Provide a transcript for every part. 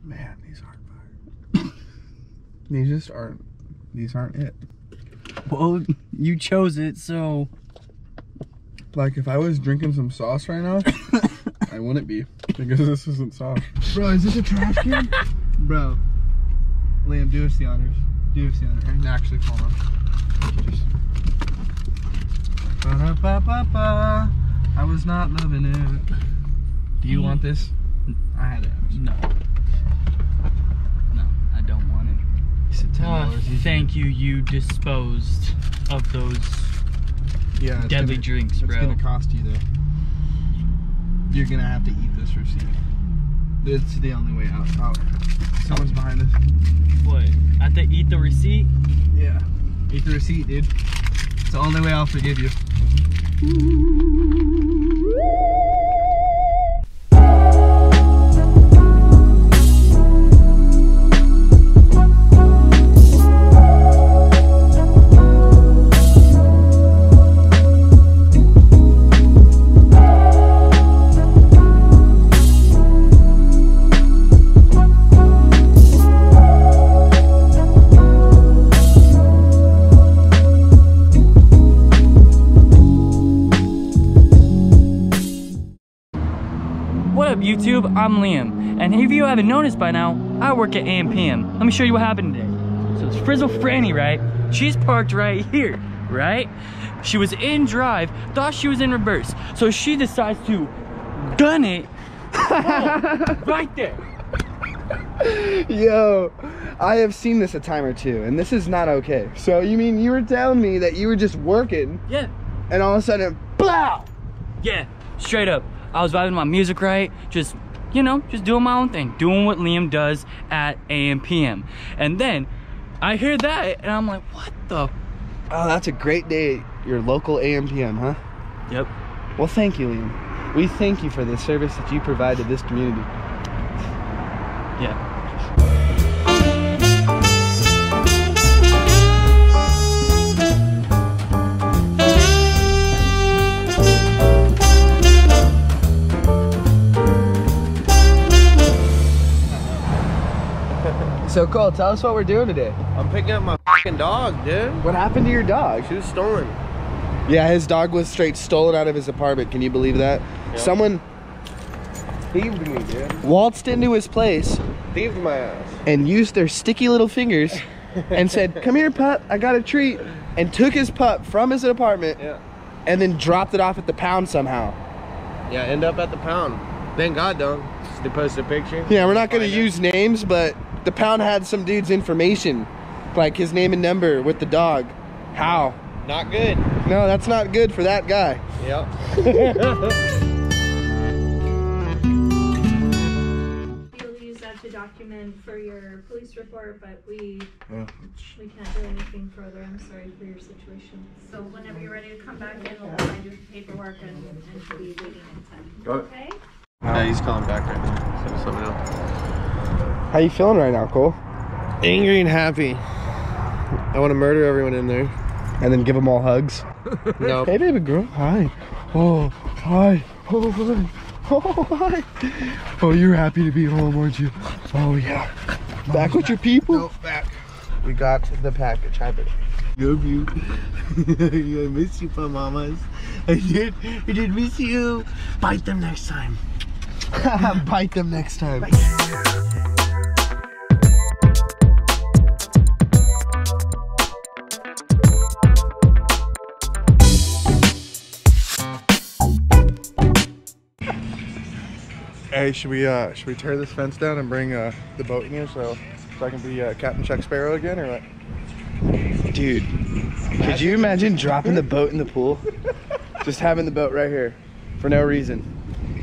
Man, these aren't fire. These just aren't. These aren't it. Well, you chose it, so. Like, if I was drinking some sauce right now, I wouldn't be, because this isn't sauce. Bro, is this a trash can? Bro. Liam, do us the honors. Do us the honors. And actually, hold on. Just... Ba-da-ba-ba-ba. I was not loving it. Do you want this? I had it. No. No, I don't want it. You said $10. Thank you, you disposed of those deadly drinks, bro. It's gonna cost you though. You're gonna have to eat this receipt. It's the only way out. Oh, someone's behind us. What? I have to eat the receipt? Yeah. Eat the receipt, dude. It's the only way I'll forgive you. YouTube, I'm Liam, and if you haven't noticed by now, I work at AM/PM. Let me show you what happened today. So it's Frizzle Franny, right? She's parked right here, right? She was in drive, thought she was in reverse, so she decides to gun it right there. Yo, I have seen this a time or two, and this is not okay. So you mean you were telling me that you were just working? Yeah. And all of a sudden, blow! Yeah, straight up. I was vibing my music right, just, you know, just doing my own thing, doing what Liam does at AM/PM. And then I hear that, and I'm like, what the? Oh, that's a great day. Your local AM/PM, huh? Yep. Well, thank you, Liam. We thank you for the service that you provide to this community. Yeah. So Cole, tell us what we're doing today. I'm picking up my fucking dog, dude. What happened to your dog? She was stolen. Yeah, his dog was straight stolen out of his apartment. Can you believe that? Yep. Someone Thieved me, dude. waltzed into his place Thieved my ass. and used their sticky little fingers and said, "Come here, pup, I got a treat," and took his pup from his apartment and then dropped it off at the pound somehow. Yeah, end up at the pound. Thank God, though. They posted a picture. Yeah, we're not gonna use names, but the pound had some dude's information, like his name and number with the dog. How? Not good. No, that's not good for that guy. Yep. You'll use that to document for your police report, but we can't do anything further. I'm sorry for your situation. So whenever you're ready to come back in, we'll provide you with paperwork and be waiting inside. Got it. Okay? Yeah, he's calling back right now. So something else. How you feeling right now, Cole? Angry and happy. I want to murder everyone in there. And then give them all hugs. Nope. Hey, baby girl. Hi. Oh, hi. Oh, hi. Oh, hi. Oh, you're happy to be home, aren't you? Oh, yeah. Back with your people? Nope, back. We got the package. Hi, baby. Love you. I miss you, mamas. I did miss you. Bite them next time. Bite them next time. Hey, should we tear this fence down and bring the boat in here so I can be Captain Chuck Sparrow again, or what? Dude, could you imagine dropping the boat in the pool? Just having the boat right here for no reason.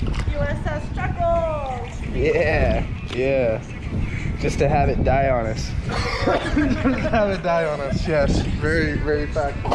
USS Chuckles! Yeah, yeah. Just to have it die on us. Just have it die on us, yes. Very, very factual.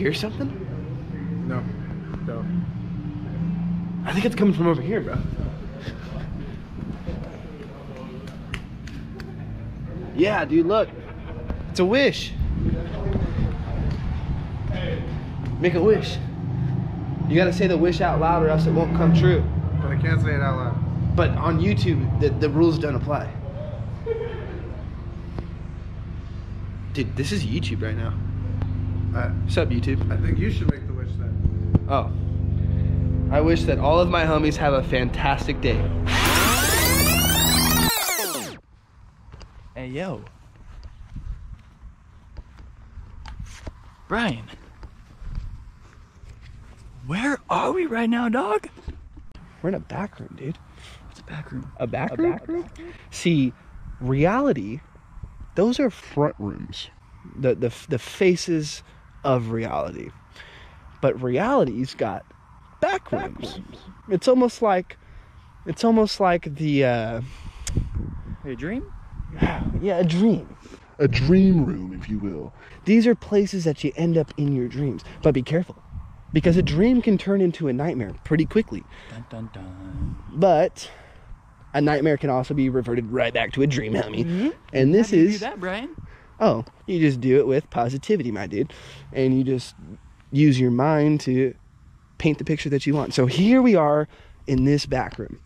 hear something? No. No. I think it's coming from over here, bro. Yeah, dude, look. It's a wish. Make a wish. You gotta say the wish out loud or else it won't come true. But I can't say it out loud. But on YouTube, the rules don't apply. Dude, this is YouTube right now. What's up, YouTube? I think you should make the wish then. Oh. I wish that all of my homies have a fantastic day. Hey, yo. Bryin. Where are we right now, dog? We're in a back room, dude. What's a back room? A back room? See, reality, those are front rooms. The faces of reality. But reality's got back rooms. It's almost like the A dream? yeah, a dream. A dream room, if you will. These are places that you end up in your dreams. But be careful, because a dream can turn into a nightmare pretty quickly. Dun, dun, dun. But a nightmare can also be reverted right back to a dream, homie. Mm-hmm. And this How do you is do that, Bryin? Oh, you just do it with positivity, my dude. And you just use your mind to paint the picture that you want. So here we are in this back room.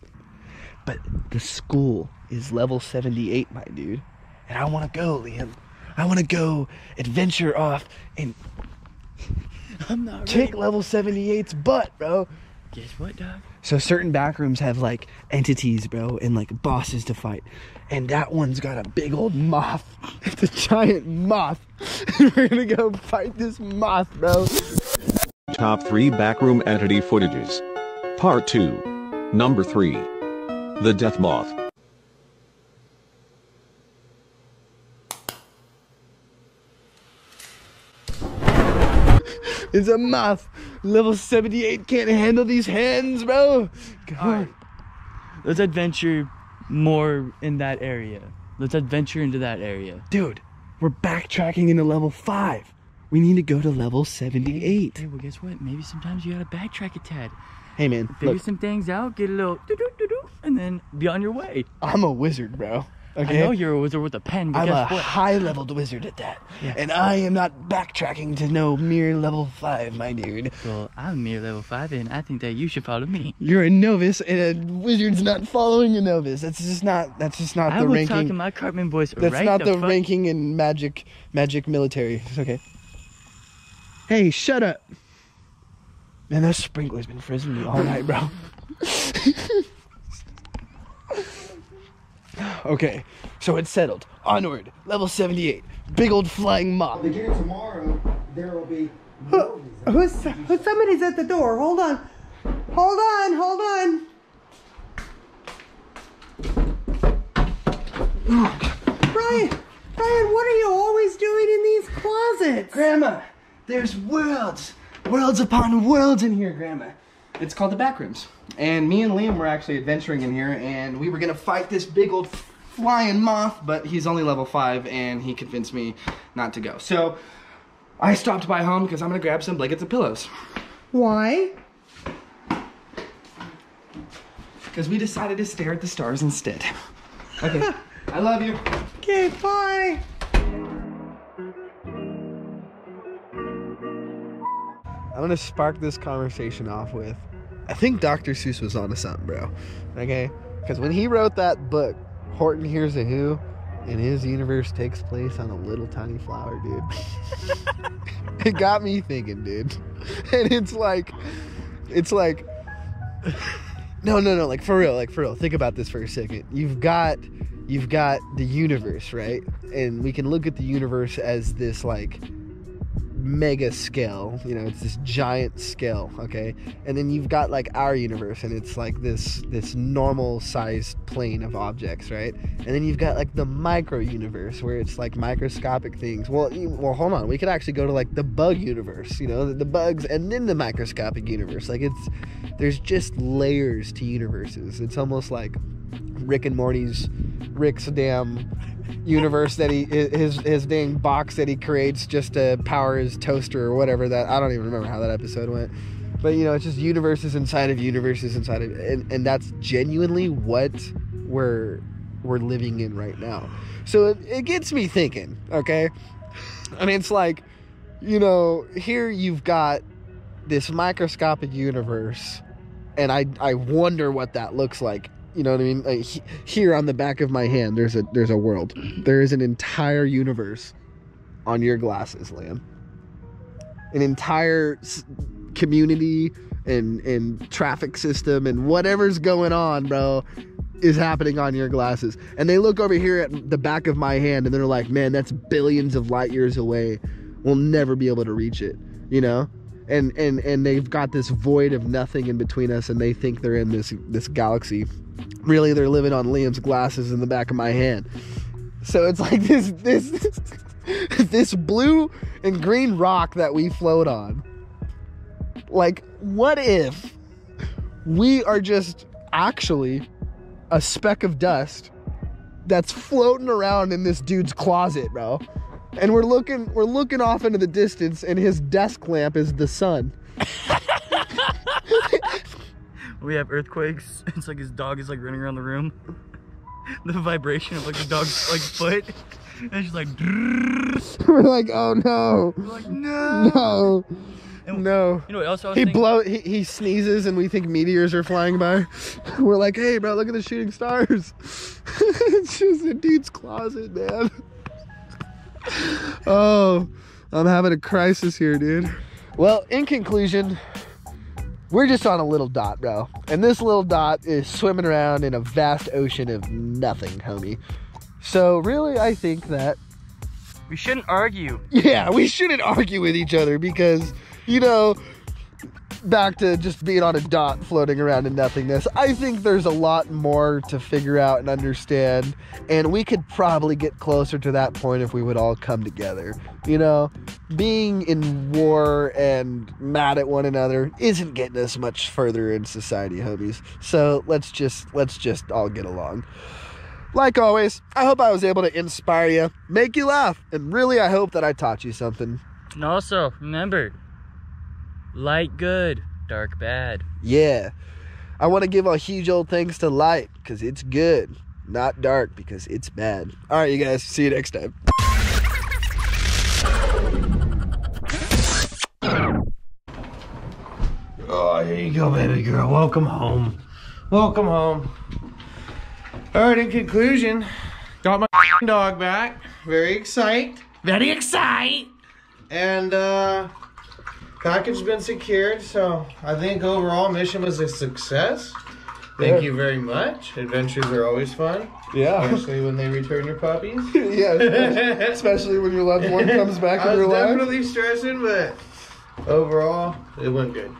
But the school is level 78, my dude. And I want to go, Liam. I want to go adventure off and I'm not kick ready. level 78's butt, bro. Guess what, dog? So certain back rooms have like entities, bro, and like bosses to fight. And that one's got a big old moth. It's a giant moth. We're gonna go fight this moth, bro. Top 3 Backroom Entity Footages. Part 2. Number 3. The Death Moth. It's a moth. Level 78 can't handle these hands, bro. Come on. Alright. Let's adventure more in that area. Let's adventure into that area. Dude, we're backtracking into level 5. We need to go to level 78. Hey, well, guess what? Maybe sometimes you gotta backtrack a tad. Hey, man, Figure look, some things out, get a little doo-doo-doo-doo, and then be on your way. I'm a wizard, bro. Okay? I know you're a wizard with a pen, but I'm a guess what? high-leveled wizard at that. Yeah. And I am not backtracking to no mere level 5, my dude. Well, I'm mere level 5, and I think that you should follow me. You're a novice, and a wizard's not following a novice. That's just not I the will ranking. talk in my Cartman voice That's right not the fuck- ranking in magic military. It's okay. Hey, shut up. Man, that sprinkler's been frizzing me all night, bro. Okay, so it's settled. Onward, level 78. Big old flying moth. Beginning tomorrow, there will be. Who's somebody's at the door? Hold on. Hold on. Bryin, what are you always doing in these closets? Grandma, there's worlds upon worlds in here, Grandma. It's called the Backrooms. And me and Liam were actually adventuring in here, and we were gonna fight this big old flying moth, but he's only level 5, and he convinced me not to go. So I stopped by home because I'm gonna grab some blankets and pillows. Why? Because we decided to stare at the stars instead. Okay, I love you. Okay, bye. I'm gonna spark this conversation off with, I think Dr. Seuss was onto something, bro. Okay? Because when he wrote that book, Horton Hears a Who, and his universe takes place on a little tiny flower, dude. It got me thinking, dude. And it's like, no, like for real. Think about this for a second. You've got the universe, right? And we can look at the universe as this like mega scale, you know, it's this giant scale, okay? And then you've got like our universe, and it's like this normal sized plane of objects, right? And then you've got like the micro universe where it's like microscopic things. Well, hold on, we could actually go to like the bug universe, you know, the bugs, and then the microscopic universe. Like there's just layers to universes. It's almost like Rick's damn universe that his dang box that he creates just to power his toaster or whatever that, I don't even remember how that episode went. But you know, it's just universes inside of universes inside of, and that's genuinely what we're living in right now. So it gets me thinking, okay? And it's like, you know, here you've got this microscopic universe, and I wonder what that looks like. You know what I mean? Like here on the back of my hand, there's a world. There is an entire universe on your glasses, Liam. An entire community and traffic system and whatever's going on, bro, is happening on your glasses. And they look over here at the back of my hand and they're like, man, that's billions of light years away. We'll never be able to reach it, you know? And they've got this void of nothing in between us, and they think they're in this galaxy. Really, they're living on Liam's glasses in the back of my hand. So it's like this blue and green rock that we float on. Like, what if we are just actually a speck of dust that's floating around in this dude's closet, bro? And we're looking off into the distance, and his desk lamp is the sun. We have earthquakes. It's like his dog is like running around the room. The vibration of like the dog's like foot. And it's just like. We're like, oh no. We're like, no. No. You know what else I was thinking? He sneezes and we think meteors are flying by. We're like, hey bro, look at the shooting stars. It's just a dude's closet, man. Oh, I'm having a crisis here, dude. Well, in conclusion, we're just on a little dot, bro. And this little dot is swimming around in a vast ocean of nothing, homie. So really, I think that we shouldn't argue. Yeah, we shouldn't argue with each other because, you know, back to just being on a dot floating around in nothingness, I think there's a lot more to figure out and understand, and we could probably get closer to that point if we would all come together. You know, being in war and mad at one another isn't getting us much further in society, homies. So let's just all get along. Like always, I hope I was able to inspire you, make you laugh, and really I hope that I taught you something. And also, remember, light good, dark bad. Yeah. I want to give a huge old thanks to light, because it's good. Not dark, because it's bad. Alright, you guys. See you next time. Oh, here you go, baby girl. Welcome home. Welcome home. Alright, in conclusion, got my dog back. Very excited. Very excited. And, package been secured, so I think overall mission was a success. Thank you very much. Adventures are always fun. Yeah. Especially when they return your puppies. Yeah, especially when your loved one comes back in your life. I was definitely stressing, but overall, it went good.